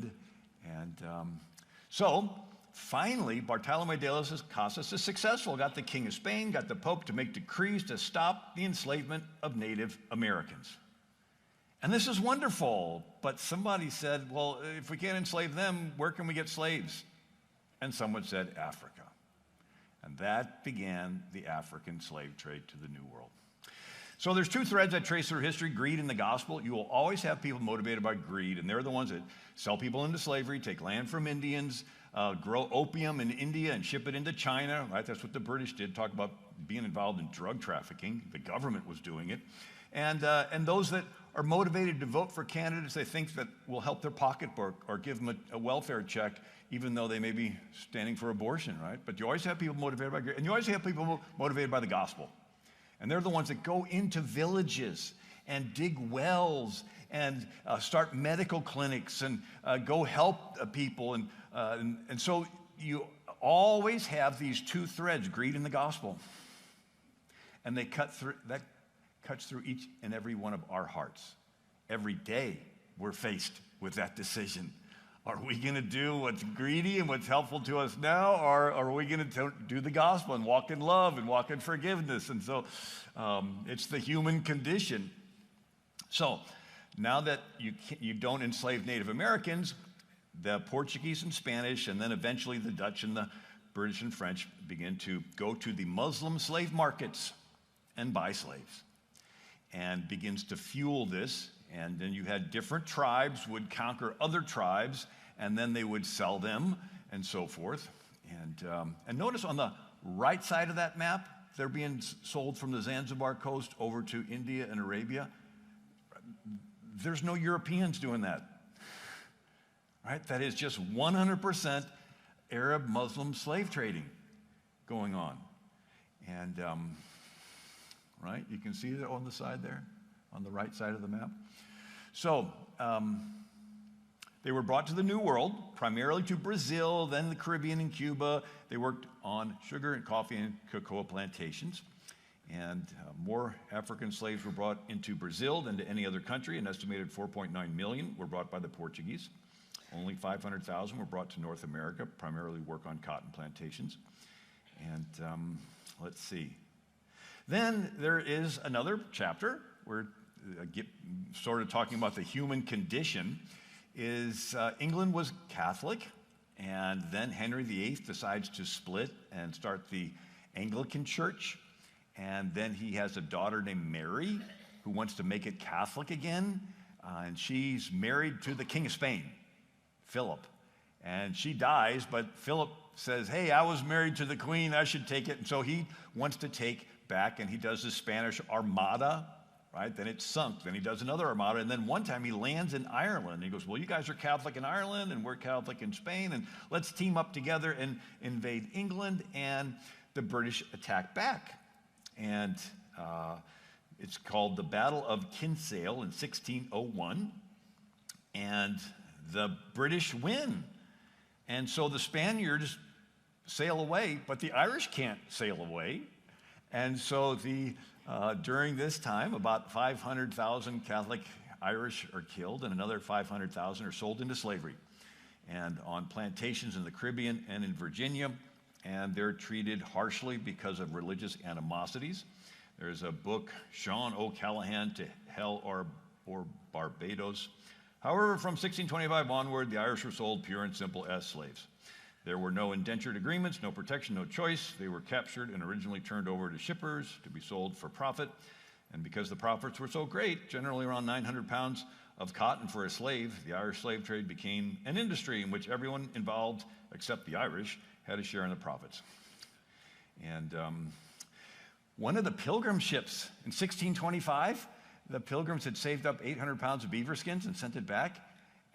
would. And so finally, Bartolome de las Casas is successful. Got the King of Spain, got the Pope to make decrees to stop the enslavement of Native Americans. And this is wonderful, but somebody said, well, if we can't enslave them, where can we get slaves? And someone said, Africa. And that began the African slave trade to the New World. So there's two threads that trace through history: greed and the gospel. You will always have people motivated by greed, and they're the ones that sell people into slavery, take land from Indians, grow opium in India and ship it into China, right? That's what the British did, talk about being involved in drug trafficking. The government was doing it. And those that are motivated to vote for candidates they think that will help their pocketbook or give them a welfare check, even though they may be standing for abortion, right? But you always have people motivated by greed, and you always have people motivated by the gospel. And they're the ones that go into villages and dig wells and start medical clinics and go help people. And so you always have these two threads, greed and the gospel. And that cuts through each and every one of our hearts. Every day we're faced with that decision. Are we going to do what's greedy and what's helpful to us now, or are we going to do the gospel and walk in love and walk in forgiveness? And so it's the human condition. So now that you don't enslave Native Americans, the Portuguese and Spanish, and then eventually the Dutch and the British and French begin to go to the Muslim slave markets and buy slaves, and begins to fuel this. And then you had different tribes would conquer other tribes, and then they would sell them and so forth. And notice on the right side of that map, they're being sold from the Zanzibar coast over to India and Arabia. There's no Europeans doing that, right? That is just 100% Arab Muslim slave trading going on. And, right, you can see it on the side there, on the right side of the map. So they were brought to the New World, primarily to Brazil, then the Caribbean and Cuba. They worked on sugar and coffee and cocoa plantations. And more African slaves were brought into Brazil than to any other country. An estimated 4.9 million were brought by the Portuguese. Only 500,000 were brought to North America, primarily work on cotton plantations. And let's see. Then there is another chapter where sort of talking about the human condition. England was Catholic, and then Henry VIII decides to split and start the Anglican Church. And then he has a daughter named Mary who wants to make it Catholic again. And she's married to the King of Spain, Philip. And she dies, but Philip says, hey, I was married to the Queen, I should take it. And so he wants to take back, and he does the Spanish Armada, right? Then it's sunk. Then he does another Armada. And then one time he lands in Ireland. He goes, well, you guys are Catholic in Ireland, and we're Catholic in Spain, and let's team up together and invade England. And the British attack back. And it's called the Battle of Kinsale in 1601. And the British win. And so the Spaniards sail away, but the Irish can't sail away. And so during this time, about 500,000 Catholic Irish are killed, and another 500,000 are sold into slavery, and on plantations in the Caribbean and in Virginia, and they're treated harshly because of religious animosities. There's a book, Sean O'Callaghan, To Hell or Barbados. However, from 1625 onward, the Irish were sold pure and simple as slaves. There were no indentured agreements, no protection, no choice. They were captured and originally turned over to shippers to be sold for profit. And because the profits were so great, generally around 900 pounds of cotton for a slave, the Irish slave trade became an industry in which everyone involved, except the Irish, had a share in the profits. And one of the pilgrim ships in 1625, the pilgrims had saved up 800 pounds of beaver skins and sent it back,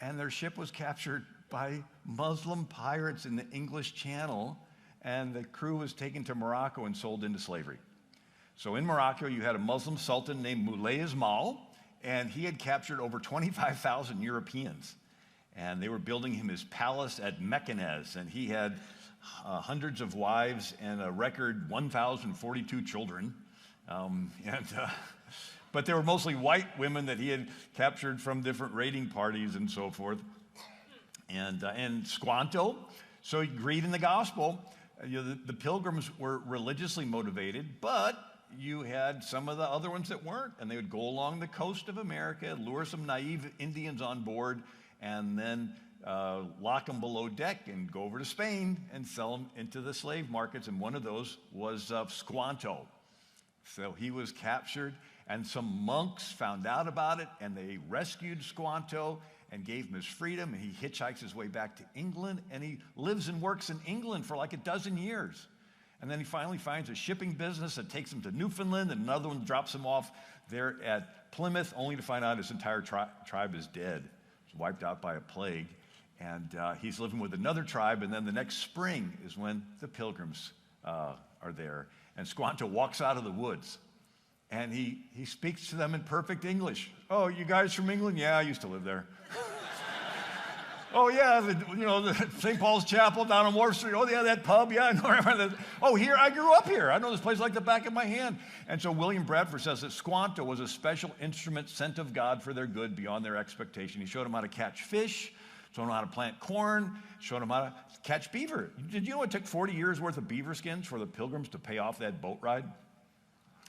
and their ship was captured by Muslim pirates in the English Channel, and the crew was taken to Morocco and sold into slavery. So in Morocco, you had a Muslim sultan named Moulay Ismail, and he had captured over 25,000 Europeans. And they were building him his palace at Mekanez, and he had hundreds of wives and a record 1,042 children. But they were mostly white women that he had captured from different raiding parties and so forth. and Squanto. So greed in the gospel, the Pilgrims were religiously motivated, but you had some of the other ones that weren't, and they would go along the coast of America, lure some naive Indians on board, and then lock them below deck and go over to Spain and sell them into the slave markets, and one of those was Squanto. So he was captured, and some monks found out about it, and they rescued Squanto and gave him his freedom, and he hitchhikes his way back to England, and he lives and works in England for like a dozen years. And then he finally finds a shipping business that takes him to Newfoundland, and another one drops him off there at Plymouth, only to find out his entire tribe is dead. It's wiped out by a plague. And he's living with another tribe, and then the next spring is when the Pilgrims are there. And Squanto walks out of the woods, and he speaks to them in perfect English. "Oh, you guys from England? Yeah, I used to live there." "Oh, yeah, the St. Paul's Chapel down on Wharf Street. Oh, yeah, that pub. Yeah, I know. Oh, here, I grew up here. I know this place like the back of my hand." And so William Bradford says that Squanto was a special instrument sent of God for their good beyond their expectation. He showed them how to catch fish, showed them how to plant corn, showed them how to catch beaver. Did you know it took 40 years worth of beaver skins for the Pilgrims to pay off that boat ride?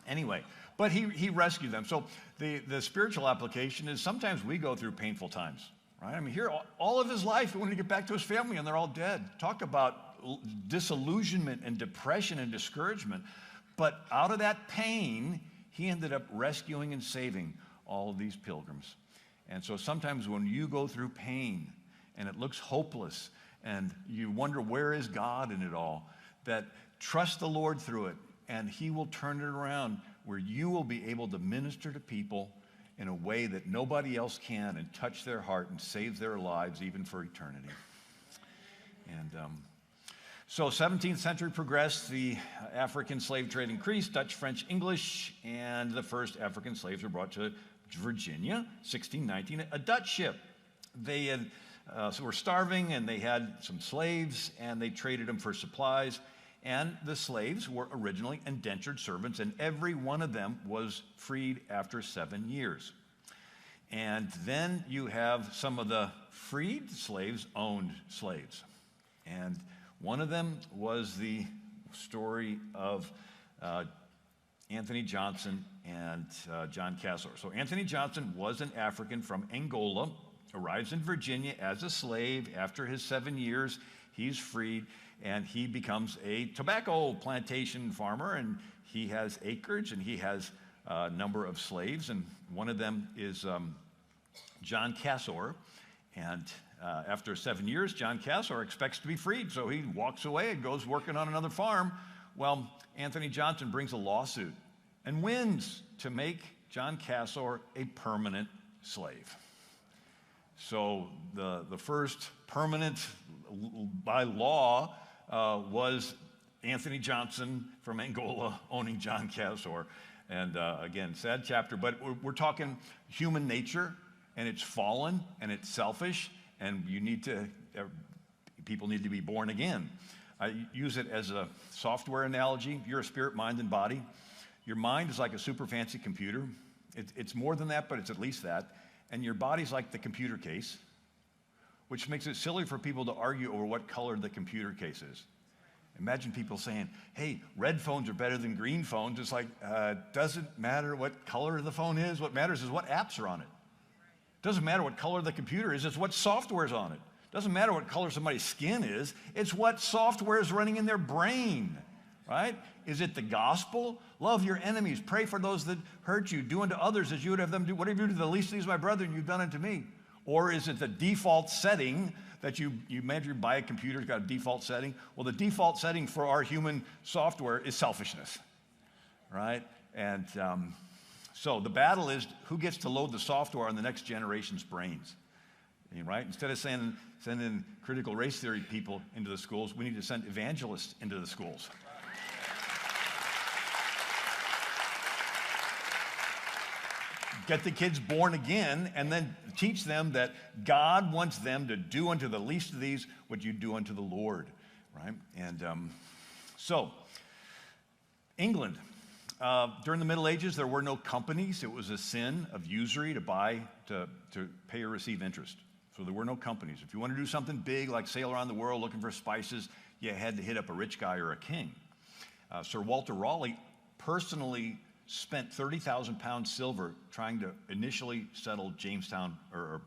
Anyway, but he rescued them. So the spiritual application is sometimes we go through painful times. Right? I mean, here, all of his life, he wanted to get back to his family, and they're all dead. Talk about disillusionment and depression and discouragement. But out of that pain, he ended up rescuing and saving all of these pilgrims. And so sometimes when you go through pain, and it looks hopeless, and you wonder, where is God in it all, that trust the Lord through it, and he will turn it around where you will be able to minister to people in a way that nobody else can, and touch their heart and save their lives even for eternity. And so 17th century progressed, the African slave trade increased, Dutch, French, English, and the first African slaves were brought to Virginia, 1619, a Dutch ship. They had, were starving, and they had some slaves, and they traded them for supplies. And the slaves were originally indentured servants, and every one of them was freed after 7 years. And then you have some of the freed slaves owned slaves. And one of them was the story of Anthony Johnson and John Castleor. So Anthony Johnson was an African from Angola, arrives in Virginia as a slave. After his 7 years, he's freed, and he becomes a tobacco plantation farmer, and he has acreage, and he has a number of slaves, and one of them is John Castleor. And after 7 years, John Castleor expects to be freed, so he walks away and goes working on another farm. Well, Anthony Johnson brings a lawsuit and wins to make John Castleor a permanent slave. So the first permanent by law was Anthony Johnson from Angola owning John Castleor. And again, sad chapter, but we're talking human nature, and it's fallen, and it's selfish, and people need to be born again. I use it as a software analogy. You're a spirit, mind, and body. Your mind is like a super fancy computer. It's more than that, but it's at least that. And your body's like the computer case, which makes it silly for people to argue over what color the computer case is. Imagine people saying, hey, red phones are better than green phones. It's like, doesn't matter what color the phone is. What matters is what apps are on it. Doesn't matter what color the computer is. It's what software is on it. Doesn't matter what color somebody's skin is. It's what software is running in their brain, right? Is it the gospel? Love your enemies. Pray for those that hurt you. Do unto others as you would have them do. Whatever you do to the least of these, my brethren, you've done unto me. Or is it the default setting that you imagine you buy a computer, it's got a default setting? Well, the default setting for our human software is selfishness, right? And so the battle is who gets to load the software on the next generation's brains, right? Instead of sending critical race theory people into the schools, we need to send evangelists into the schools. Get the kids born again, and then teach them that God wants them to do unto the least of these what you do unto the Lord, right? And so, England. During the Middle Ages, there were no companies. It was a sin of usury to buy, to pay or receive interest. So there were no companies. If you want to do something big, like sail around the world looking for spices, you had to hit up a rich guy or a king. Sir Walter Raleigh personally spent 30,000 pounds silver trying to initially settle Jamestown or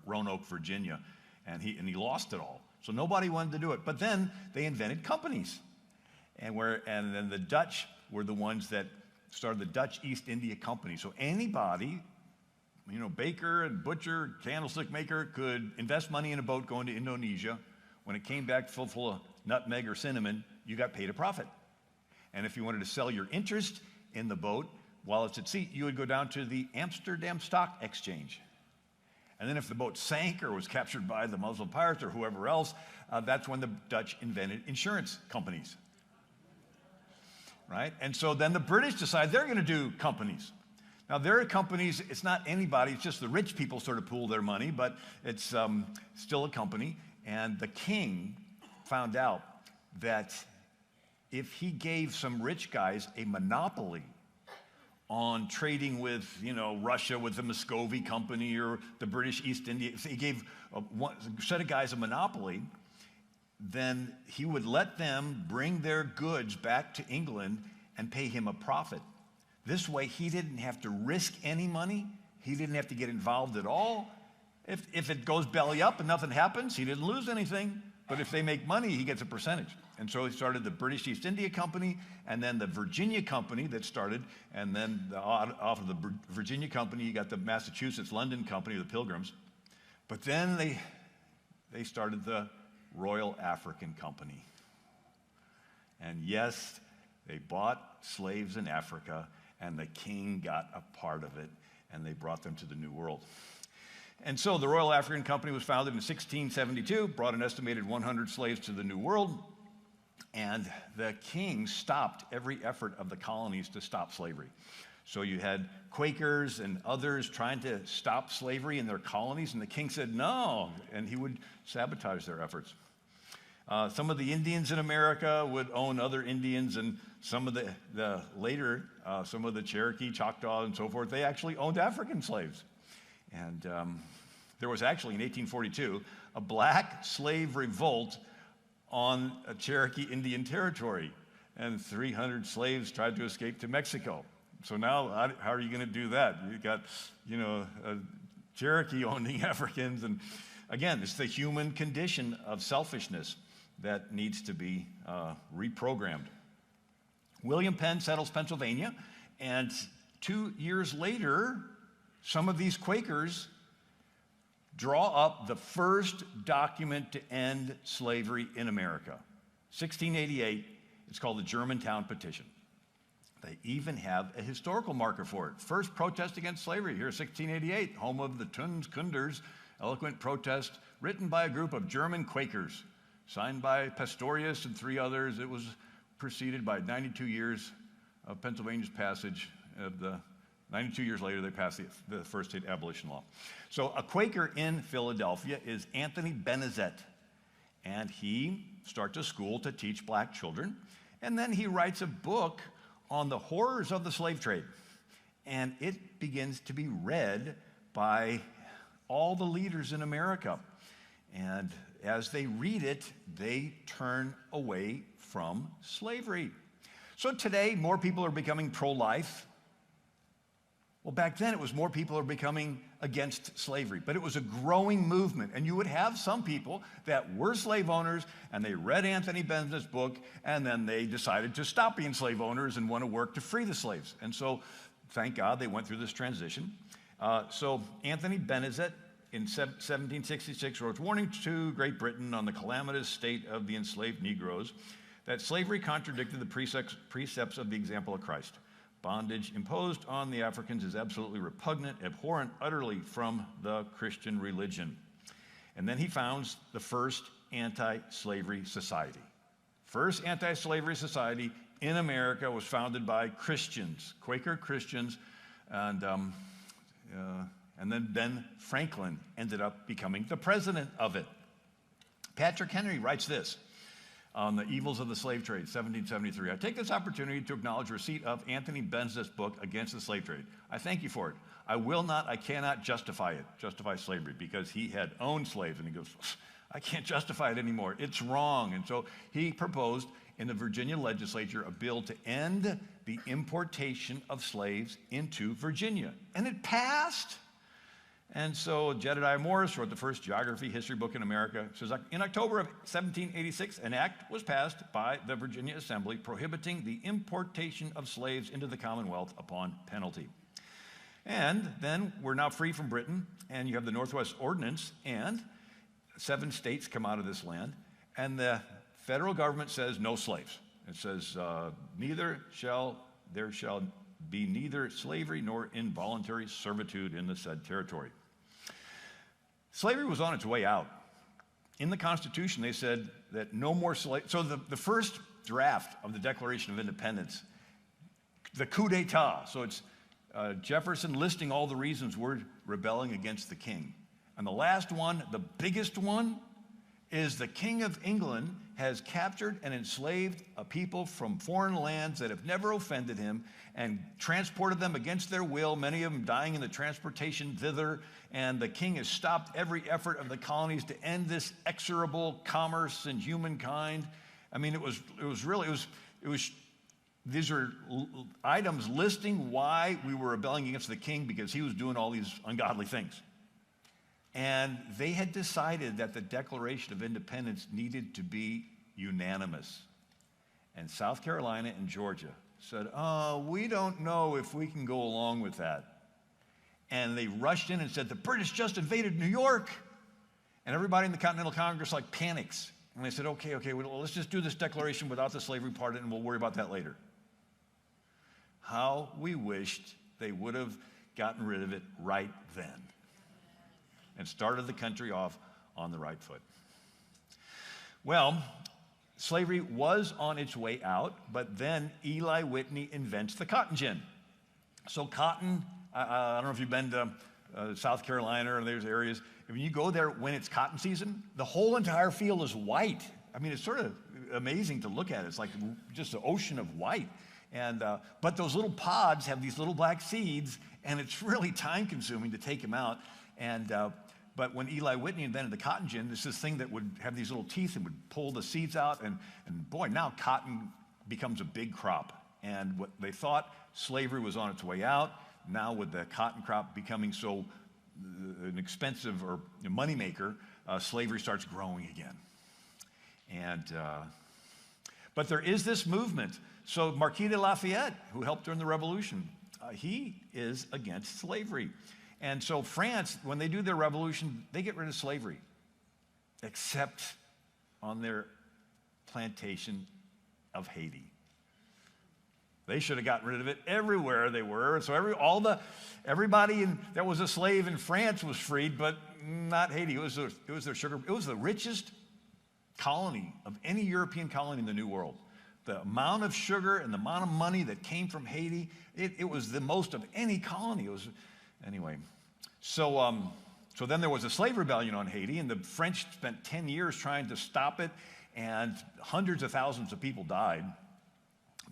Roanoke, Virginia, and he lost it all. So nobody wanted to do it. But then they invented companies, and then the Dutch were the ones that started the Dutch East India Company. So anybody, baker and butcher, candlestick maker, could invest money in a boat going to Indonesia. When it came back full of nutmeg or cinnamon, you got paid a profit. And if you wanted to sell your interest in the boat while it's at sea, you would go down to the Amsterdam Stock Exchange. And then if the boat sank or was captured by the Muslim pirates or whoever else, that's when the Dutch invented insurance companies. Right? And so then the British decide they're going to do companies. Now, their companies, it's not anybody, it's just the rich people sort of pool their money, but it's still a company. And the king found out that if he gave some rich guys a monopoly on trading with, Russia with the Muscovy Company or the British East India, if he gave a set of guys a monopoly, then he would let them bring their goods back to England and pay him a profit. This way, he didn't have to risk any money. He didn't have to get involved at all. If it goes belly up and nothing happens, he didn't lose anything. But if they make money, he gets a percentage. And so he started the British East India Company, and then the Virginia Company that started, and then off of the Virginia Company, you got the Massachusetts London Company, the Pilgrims. But then they started the Royal African Company. And yes, they bought slaves in Africa, and the king got a part of it, and they brought them to the New World. And so the Royal African Company was founded in 1672, brought an estimated 100 slaves to the New World, and the king stopped every effort of the colonies to stop slavery. So you had Quakers and others trying to stop slavery in their colonies, and the king said no, and he would sabotage their efforts. Some of the Indians in America would own other Indians, and some of the later, some of the Cherokee, Choctaw, and so forth, they actually owned African slaves. And there was actually, in 1842, a black slave revolt on a Cherokee Indian territory, and 300 slaves tried to escape to Mexico. So now, how are you going to do that? You've got, Cherokee owning Africans, and again, it's the human condition of selfishness that needs to be reprogrammed. William Penn settles Pennsylvania, and 2 years later, some of these Quakers draw up the first document to end slavery in America. 1688, it's called the Germantown Petition. They even have a historical marker for it. First protest against slavery here, 1688, home of the Tuns Kunders, eloquent protest written by a group of German Quakers, signed by Pastorius and 3 others. It was preceded by 92 years of Pennsylvania's passage of the 92 years later, they passed the first state abolition law. So a Quaker in Philadelphia is Anthony Benezet, and he starts a school to teach black children, and then he writes a book on the horrors of the slave trade, and it begins to be read by all the leaders in America. And as they read it, they turn away from slavery. So today, more people are becoming pro-life. Well, back then, it was more people are becoming against slavery, but it was a growing movement. And you would have some people that were slave owners, and they read Anthony Bennett's book, and then they decided to stop being slave owners and want to work to free the slaves. And so, thank God, they went through this transition. So Anthony Benezet, in 1766, wrote warning to Great Britain on the calamitous state of the enslaved Negroes, that slavery contradicted the precepts of the example of Christ. Bondage imposed on the Africans is absolutely repugnant, abhorrent utterly from the Christian religion. And then he founds the first anti-slavery society. First anti-slavery society in America was founded by Christians, Quaker Christians, and then Ben Franklin ended up becoming the president of it. Patrick Henry writes this on the evils of the slave trade, 1773. I take this opportunity to acknowledge receipt of Anthony Bennett's book, Against the Slave Trade. I thank you for it. I cannot justify slavery, because he had owned slaves. And he goes, I can't justify it anymore. It's wrong. And so he proposed in the Virginia legislature a bill to end the importation of slaves into Virginia. And it passed. And so Jedediah Morris wrote the first geography history book in America. It says, in October of 1786, an act was passed by the Virginia Assembly prohibiting the importation of slaves into the Commonwealth upon penalty. And then we're now free from Britain, and you have the Northwest Ordinance, and 7 states come out of this land, and the federal government says no slaves. It says there shall be neither slavery nor involuntary servitude in the said territory. Slavery was on its way out. In the Constitution, they said that no more slaves. So the first draft of the Declaration of Independence, the coup d'etat, so it's Jefferson listing all the reasons we're rebelling against the king. And the last one, the biggest one, is the King of England has captured and enslaved a people from foreign lands that have never offended him and transported them against their will, many of them dying in the transportation thither. And the king has stopped every effort of the colonies to end this execrable commerce and humankind. I mean, these are items listing why we were rebelling against the king, because he was doing all these ungodly things. And they had decided that the Declaration of Independence needed to be unanimous. And South Carolina and Georgia said, we don't know if we can go along with that. And they rushed in and said, the British just invaded New York. And everybody in the Continental Congress panics. And they said, okay, well, let's just do this declaration without the slavery part, and we'll worry about that later. How we wished they would have gotten rid of it right then and started the country off on the right foot. Well, slavery was on its way out, but then Eli Whitney invents the cotton gin. So cotton, I don't know if you've been to South Carolina or there's areas, when you go there when it's cotton season, the whole entire field is white. I mean, it's sort of amazing to look at. It's like just an ocean of white. And but those little pods have these little black seeds, and it's really time consuming to take them out. And but when Eli Whitney invented the cotton gin, there's this thing that would have these little teeth and would pull the seeds out. And boy, now cotton becomes a big crop. And what they thought slavery was on its way out. Now with the cotton crop becoming so an expensive or a moneymaker, slavery starts growing again. And but there is this movement. So Marquis de Lafayette, who helped during the Revolution, he is against slavery. And so France, when they do their revolution, they get rid of slavery, except on their plantation of Haiti. They should have gotten rid of it everywhere they were. So everybody that was a slave in France was freed, but not Haiti. It was their sugar. It was the richest colony of any European colony in the New World. The amount of sugar and the amount of money that came from Haiti, it was the most of any colony. It was, anyway. So then there was a slave rebellion on Haiti, and the French spent 10 years trying to stop it, and hundreds of thousands of people died.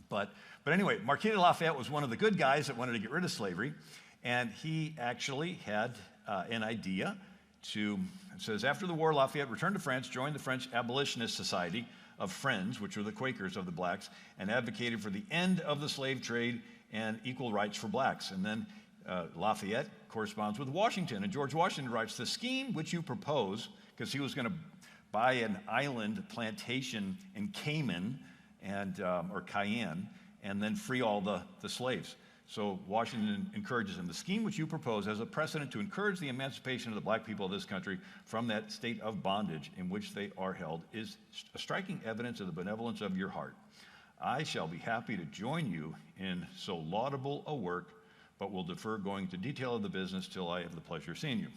But anyway, Marquis de Lafayette was one of the good guys that wanted to get rid of slavery, and he actually had an idea to, it says, after the war, Lafayette returned to France, joined the French Abolitionist Society of Friends, which were the Quakers of the blacks, and advocated for the end of the slave trade and equal rights for blacks. And then Lafayette corresponds with Washington, and George Washington writes, the scheme which you propose, because he was going to buy an island plantation in Cayman, or Cayenne, and then free all the slaves. So Washington encourages him. The scheme which you propose has a precedent to encourage the emancipation of the black people of this country from that state of bondage in which they are held is a striking evidence of the benevolence of your heart. I shall be happy to join you in so laudable a work, but will defer going to detail of the business till I have the pleasure of seeing you.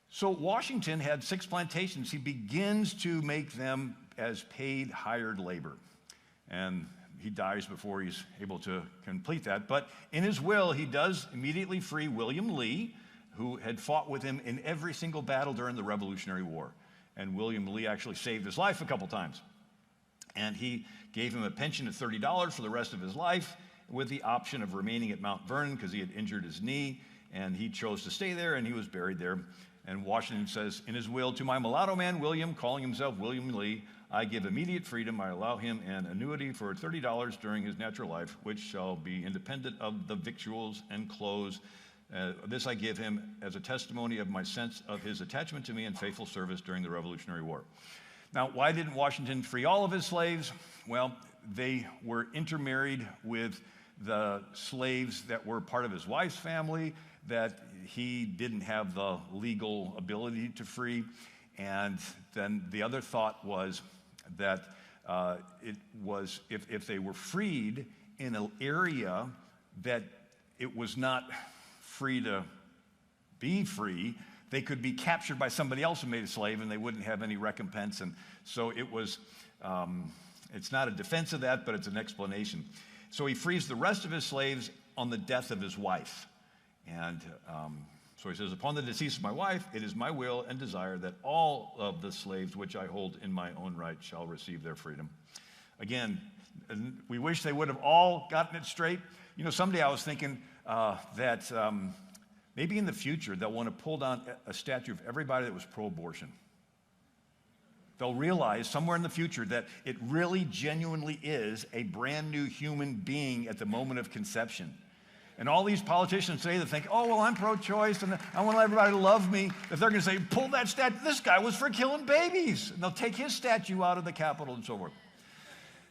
So Washington had 6 plantations. He begins to make them as paid hired labor. And he dies before he's able to complete that. But in his will, he does immediately free William Lee, who had fought with him in every single battle during the Revolutionary War. And William Lee actually saved his life a couple times. And he gave him a pension of $30 for the rest of his life, with the option of remaining at Mount Vernon because he had injured his knee. and he chose to stay there, and he was buried there. And Washington says in his will, "To my mulatto man, William, calling himself William Lee, I give immediate freedom. I allow him an annuity for $30 during his natural life, which shall be independent of the victuals and clothes. This I give him as a testimony of my sense of his attachment to me and faithful service during the Revolutionary War." Now, why didn't Washington free all of his slaves? Well, they were intermarried with the slaves that were part of his wife's family that he didn't have the legal ability to free. And then the other thought was that it was if they were freed in an area that it was not free to be free, they could be captured by somebody else who made a slave and they wouldn't have any recompense. And so it was, it's not a defense of that, but it's an explanation. So he frees the rest of his slaves on the death of his wife. And so he says, "Upon the decease of my wife, it is my will and desire that all of the slaves which I hold in my own right shall receive their freedom." Again, we wish they would have all gotten it straight. You know, someday I was thinking that maybe in the future they'll want to pull down a statue of everybody that was pro-abortion. They'll realize somewhere in the future that it really genuinely is a brand new human being at the moment of conception. And all these politicians today that think, "Oh, well, I'm pro-choice and I want everybody to love me," if they're going to say, "Pull that statue, this guy was for killing babies," and they'll take his statue out of the Capitol and so forth.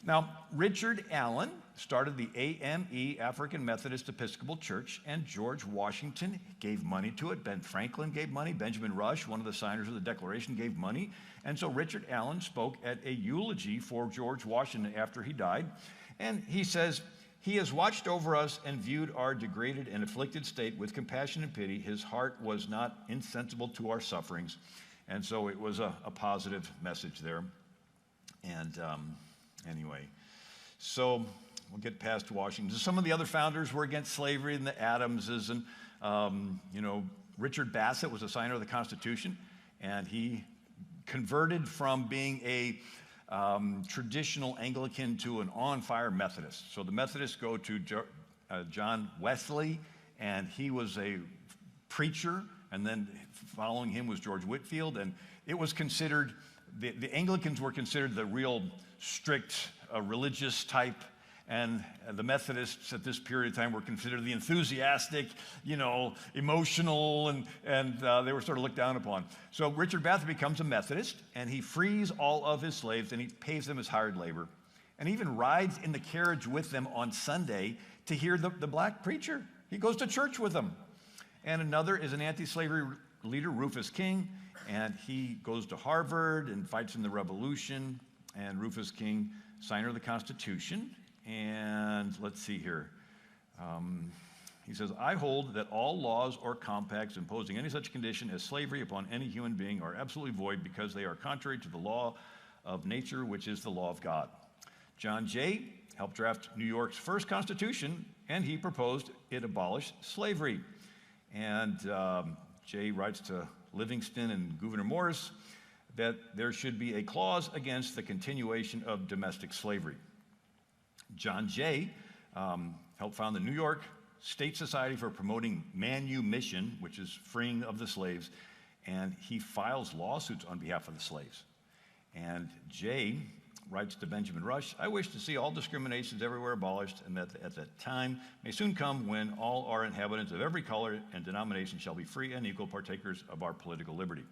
Now, Richard Allen started the AME, African Methodist Episcopal Church, and George Washington gave money to it. Ben Franklin gave money. Benjamin Rush, one of the signers of the Declaration, gave money. And so Richard Allen spoke at a eulogy for George Washington after he died. And he says, "He has watched over us and viewed our degraded and afflicted state with compassion and pity. His heart was not insensible to our sufferings." And so it was a positive message there. And anyway, so we'll get past Washington. Some of the other founders were against slavery, and the Adamses, and Richard Bassett was a signer of the Constitution, and he converted from being a traditional Anglican to an on-fire Methodist. So the Methodists go to John Wesley, and he was a preacher, and then following him was George Whitefield, and it was considered, the Anglicans were considered the real strict religious type, and the Methodists at this period of time were considered the enthusiastic, emotional, and they were sort of looked down upon. So Richard Bassett becomes a Methodist, and he frees all of his slaves, and he pays them as hired labor, and he even rides in the carriage with them on Sunday to hear the black preacher. He goes to church with them. And another is an anti-slavery leader, Rufus King, and he goes to Harvard and fights in the Revolution. And Rufus King, signer of the Constitution. And let's see here. He says, "I hold that all laws or compacts imposing any such condition as slavery upon any human being are absolutely void because they are contrary to the law of nature, which is the law of God." John Jay helped draft New York's first Constitution, and he proposed it abolish slavery. And Jay writes to Livingston and Gouverneur Morris that there should be a clause against the continuation of domestic slavery. John Jay helped found the New York State Society for Promoting Manumission, which is freeing of the slaves, and he files lawsuits on behalf of the slaves. And Jay writes to Benjamin Rush, "I wish to see all discriminations everywhere abolished, and that at that time may soon come when all our inhabitants of every color and denomination shall be free and equal partakers of our political liberty."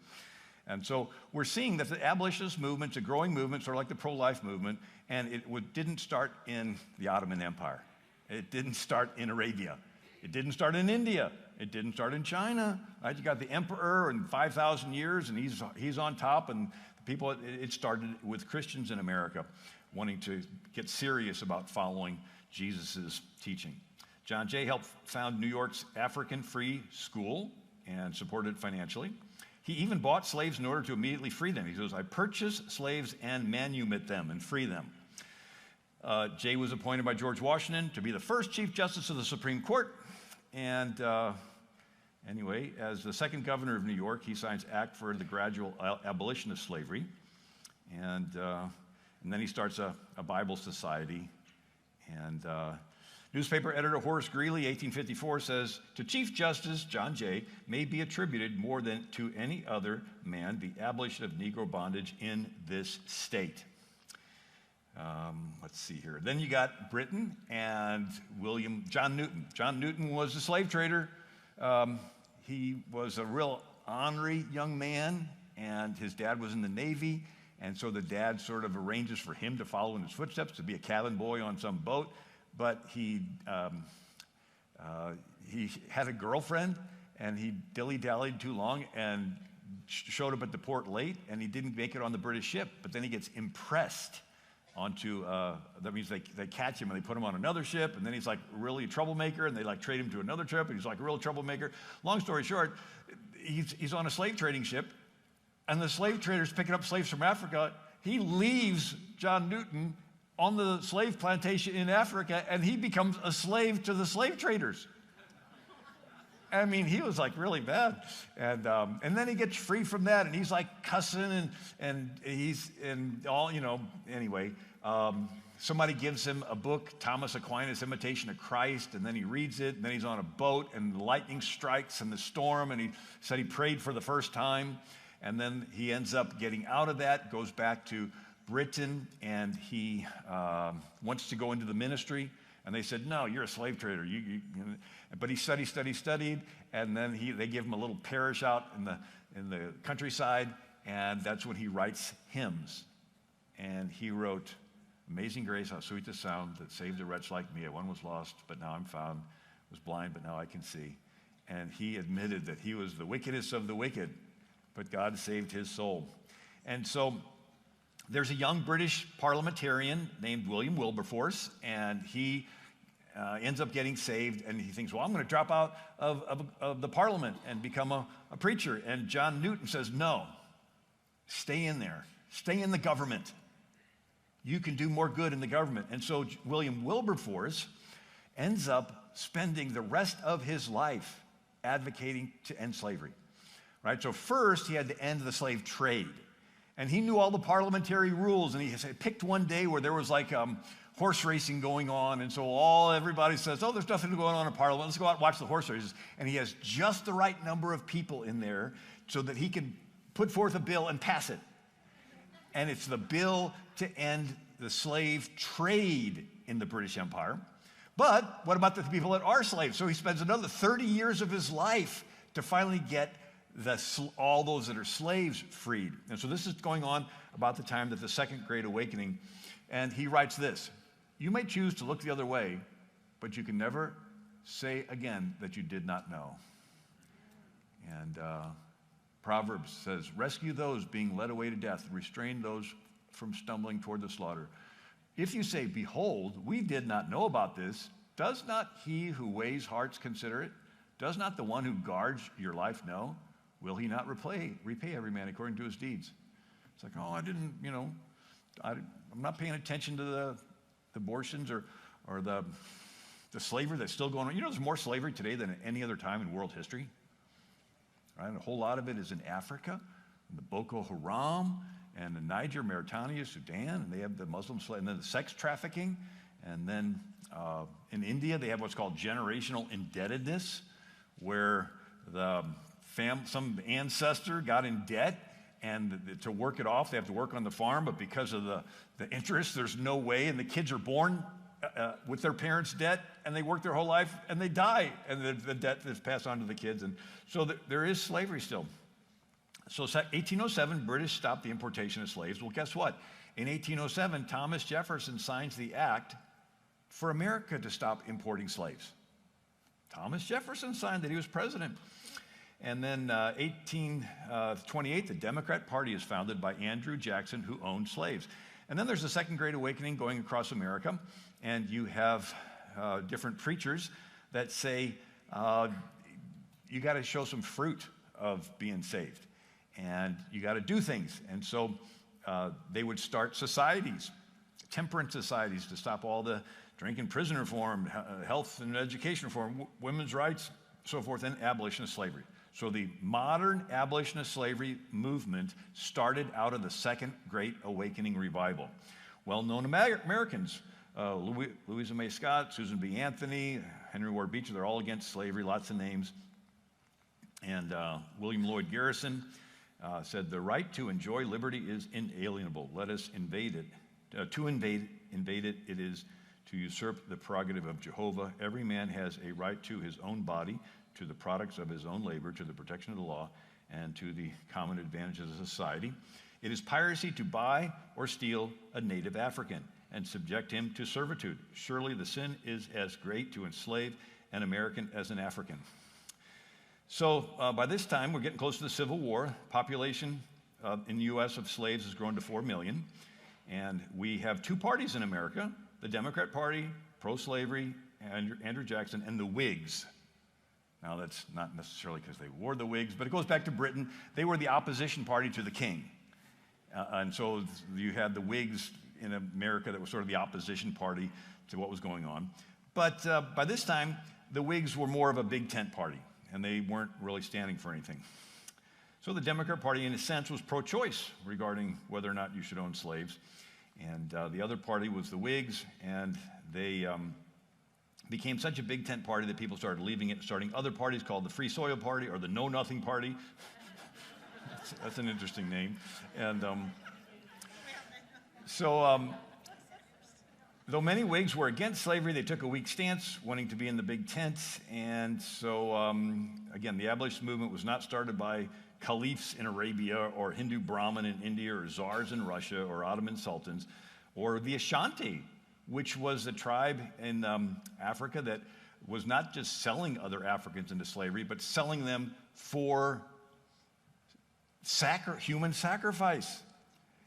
And so we're seeing that the abolitionist movement's a growing movement, sort of like the pro-life movement, and it didn't start in the Ottoman Empire. It didn't start in Arabia. It didn't start in India. It didn't start in China. Right? You got the emperor in 5,000 years, and he's on top, and people. It started with Christians in America wanting to get serious about following Jesus' teaching. John Jay helped found New York's African Free School and supported it financially. He even bought slaves in order to immediately free them. He says, "I purchase slaves and manumit them and free them." Jay was appointed by George Washington to be the first Chief Justice of the Supreme Court. And anyway, as the second governor of New York, he signs Act for the Gradual Abolition of Slavery. And then he starts a Bible Society. And Newspaper editor Horace Greeley, 1854, says, to Chief Justice John Jay may be attributed more than to any other man the abolition of Negro bondage in this state. Let's see here. Then you got Britain and John Newton. John Newton was a slave trader. He was a real ornery young man, and his dad was in the Navy, and so the dad sort of arranges for him to follow in his footsteps, to be a cabin boy on some boat. But he had a girlfriend, and he dilly-dallied too long and showed up at the port late, and he didn't make it on the British ship. But then he gets impressed onto, that means they catch him and they put him on another ship, and then he's like really a troublemaker, and they like trade him to another trip, and he's like a real troublemaker. Long story short, he's on a slave trading ship, and the slave trader's picking up slaves from Africa. He leaves John Newton on the slave plantation in Africa, and he becomes a slave to the slave traders. I mean, he was like really bad. And then he gets free from that, and he's like cussing, and he's in all, anyway. Somebody gives him a book, Thomas Aquinas' Imitation of Christ, and then he reads it, and then he's on a boat, and the lightning strikes and the storm, and he said he prayed for the first time, and then he ends up getting out of that, goes back to Britain, and he wants to go into the ministry. And they said, no, you're a slave trader. But he studied, and then they give him a little parish out in the countryside, and that's when he writes hymns. And he wrote, Amazing Grace, how sweet the sound that saved a wretch like me. One was lost, but now I'm found. Was blind, but now I can see. And he admitted that he was the wickedest of the wicked, but God saved his soul. And so there's a young British parliamentarian named William Wilberforce, and he ends up getting saved, and he thinks, well, I'm going to drop out of the parliament and become a preacher. And John Newton says, no, stay in there. Stay in the government. You can do more good in the government. And so William Wilberforce ends up spending the rest of his life advocating to end slavery, right? So first, he had to end the slave trade. And he knew all the parliamentary rules, and he picked one day where there was like horse racing going on, and so everybody says, oh, there's nothing going on in Parliament, let's go out and watch the horse races. And he has just the right number of people in there so that he can put forth a bill and pass it. And it's the bill to end the slave trade in the British Empire. But what about the people that are slaves? So he spends another 30 years of his life to finally get all those that are slaves freed. And so this is going on about the time that the Second Great Awakening, and he writes this, you may choose to look the other way, but you can never say again that you did not know. And Proverbs says, rescue those being led away to death, and restrain those from stumbling toward the slaughter. If you say, behold, we did not know about this, does not he who weighs hearts consider it? Does not the one who guards your life know? Will he not repay every man according to his deeds? It's like, oh, I didn't, I'm not paying attention to the abortions or the slavery that's still going on. There's more slavery today than at any other time in world history. Right? A whole lot of it is in Africa, in the Boko Haram, and in Niger, Mauritania, Sudan, and they have the Muslim slave, and then the sex trafficking, and then in India they have what's called generational indebtedness, where some ancestor got in debt, and to work it off, they have to work on the farm, but because of the interest, there's no way, and the kids are born with their parents' debt, and they work their whole life, and they die, and the debt is passed on to the kids, and so there is slavery still. So 1807, British stopped the importation of slaves. Well, guess what? In 1807, Thomas Jefferson signs the act for America to stop importing slaves. Thomas Jefferson signed that. He was president. And then 1828, the Democrat Party is founded by Andrew Jackson, who owned slaves. And then there's the Second Great Awakening going across America, and you have different preachers that say, you got to show some fruit of being saved, and you got to do things. And so they would start societies, temperance societies, to stop all the drink and prison reform, health and education reform, women's rights, so forth, and abolition of slavery. So the modern abolition of slavery movement started out of the Second Great Awakening revival. Well-known Americans, Louisa May Scott, Susan B. Anthony, Henry Ward Beecher, they're all against slavery, lots of names. And William Lloyd Garrison said, "The right to enjoy liberty is inalienable. Let us invade it. To invade it, it is to usurp the prerogative of Jehovah. Every man has a right to his own body, to the products of his own labor, to the protection of the law, and to the common advantages of society. It is piracy to buy or steal a native African and subject him to servitude. Surely the sin is as great to enslave an American as an African." So by this time, we're getting close to the Civil War. Population in the U.S. of slaves has grown to 4 million. And we have two parties in America, the Democrat Party, pro-slavery, Andrew Jackson, and the Whigs. Now, that's not necessarily because they wore the wigs, but it goes back to Britain. They were the opposition party to the king. And so you had the Whigs in America that was sort of the opposition party to what was going on. But by this time, the Whigs were more of a big tent party, and they weren't really standing for anything. So the Democrat Party, in a sense, was pro-choice regarding whether or not you should own slaves. And the other party was the Whigs, and they became such a big tent party that people started leaving it, starting other parties called the Free Soil Party or the Know Nothing Party. That's an interesting name. And though many Whigs were against slavery, they took a weak stance, wanting to be in the big tent. And so, again, the abolitionist movement was not started by caliphs in Arabia or Hindu Brahmin in India or czars in Russia or Ottoman sultans or the Ashanti, which was a tribe in Africa that was not just selling other Africans into slavery, but selling them for human sacrifice.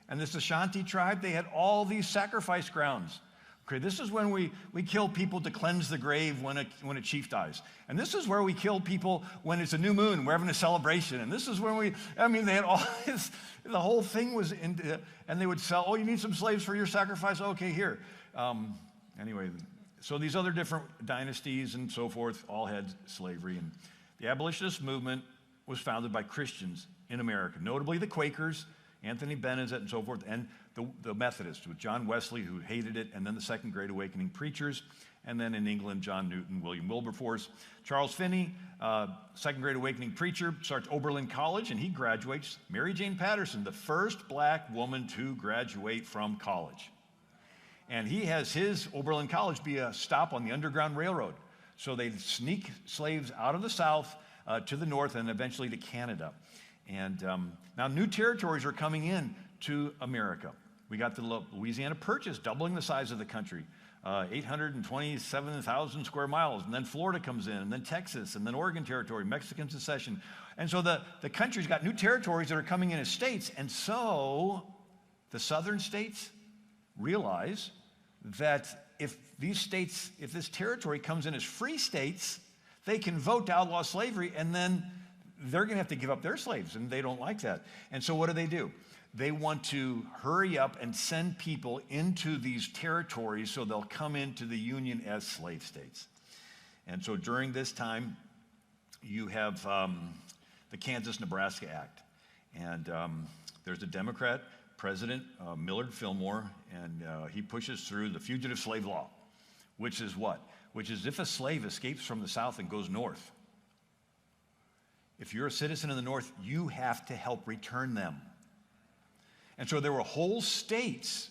And this Ashanti tribe, they had all these sacrifice grounds. Okay, this is when we kill people to cleanse the grave when a chief dies. And this is where we kill people when it's a new moon, we're having a celebration. And this is when they had all this, the whole thing was in, and they would sell, oh, you need some slaves for your sacrifice? Okay, here. Anyway, so these other different dynasties and so forth all had slavery. And the abolitionist movement was founded by Christians in America, notably the Quakers, Anthony Benezet and so forth, and the Methodists with John Wesley, who hated it, and then the Second Great Awakening preachers, and then in England, John Newton, William Wilberforce. Charles Finney, Second Great Awakening preacher, starts Oberlin College, and he graduates. Mary Jane Patterson, the first black woman to graduate from college. And he has his Oberlin College be a stop on the Underground Railroad. So they'd sneak slaves out of the South to the North and eventually to Canada. And now new territories are coming in to America. We got the Louisiana Purchase, doubling the size of the country, 827,000 square miles. And then Florida comes in, and then Texas, and then Oregon Territory, Mexican secession. And so the country's got new territories that are coming in as states. And so the southern states realize that if this territory comes in as free states, they can vote to outlaw slavery, and then they're going to have to give up their slaves, and they don't like that. And so what do? They want to hurry up and send people into these territories so they'll come into the Union as slave states. And so during this time, you have the Kansas-Nebraska Act. And there's a Democrat president, Millard Fillmore, and he pushes through the fugitive slave law, which is what? Which is if a slave escapes from the South and goes north, if you're a citizen in the North, you have to help return them. And so there were whole states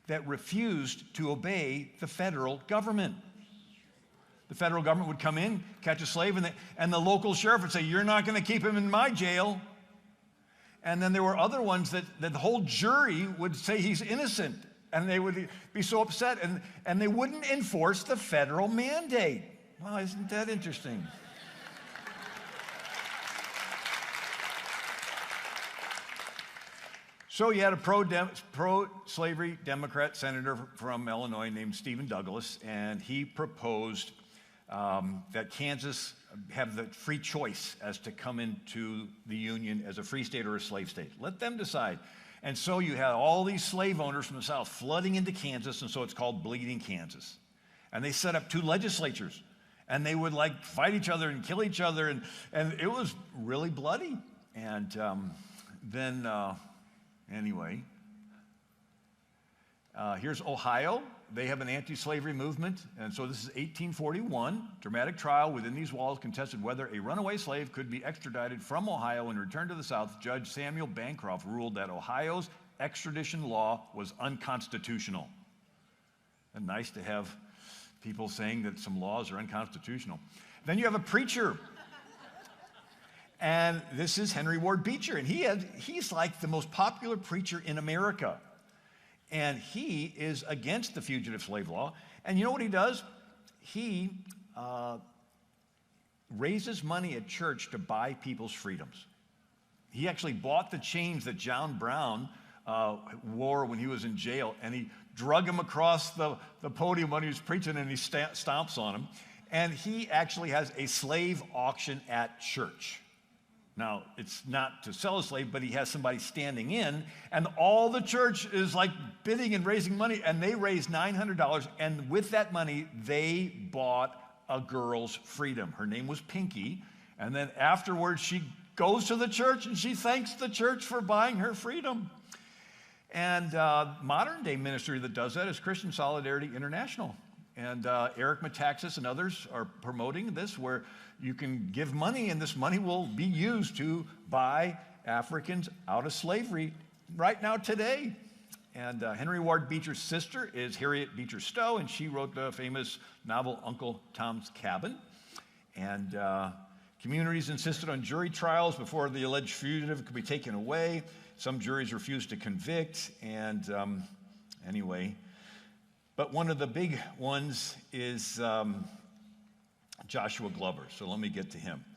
that refused to obey the federal government. The federal government would come in, catch a slave, and the local sheriff would say, "You're not going to keep him in my jail." And then there were other ones that the whole jury would say he's innocent, and they would be so upset, and they wouldn't enforce the federal mandate. Well, isn't that interesting? So you had a pro-slavery Democrat senator from Illinois named Stephen Douglas, and he proposed that Kansas have the free choice as to come into the Union as a free state or a slave state. Let them decide. And so you had all these slave owners from the South flooding into Kansas, and so it's called Bleeding Kansas. And they set up two legislatures, and they would fight each other and kill each other, and it was really bloody. And then... Anyway, Here's Ohio. They have an anti-slavery movement, and so this is 1841. Dramatic trial within these walls contested whether a runaway slave could be extradited from Ohio and returned to the South. Judge Samuel Bancroft ruled that Ohio's extradition law was unconstitutional. And nice to have people saying that some laws are unconstitutional. Then you have a preacher. And this is Henry Ward Beecher, and he's like the most popular preacher in America. And he is against the fugitive slave law. And you know what he does? He raises money at church to buy people's freedoms. He actually bought the chains that John Brown wore when he was in jail, and he drug him across the podium when he was preaching, and he stomps on him. And he actually has a slave auction at church. Now, it's not to sell a slave, but he has somebody standing in, and all the church is like bidding and raising money, and they raised $900, and with that money, they bought a girl's freedom. Her name was Pinky, and then afterwards, she goes to the church, and she thanks the church for buying her freedom. And modern-day ministry that does that is Christian Solidarity International. And Eric Metaxas and others are promoting this, where you can give money, and this money will be used to buy Africans out of slavery right now today. And Henry Ward Beecher's sister is Harriet Beecher Stowe, and she wrote the famous novel Uncle Tom's Cabin. And communities insisted on jury trials before the alleged fugitive could be taken away. Some juries refused to convict, and anyway. But one of the big ones is Joshua Glover, so let me get to him.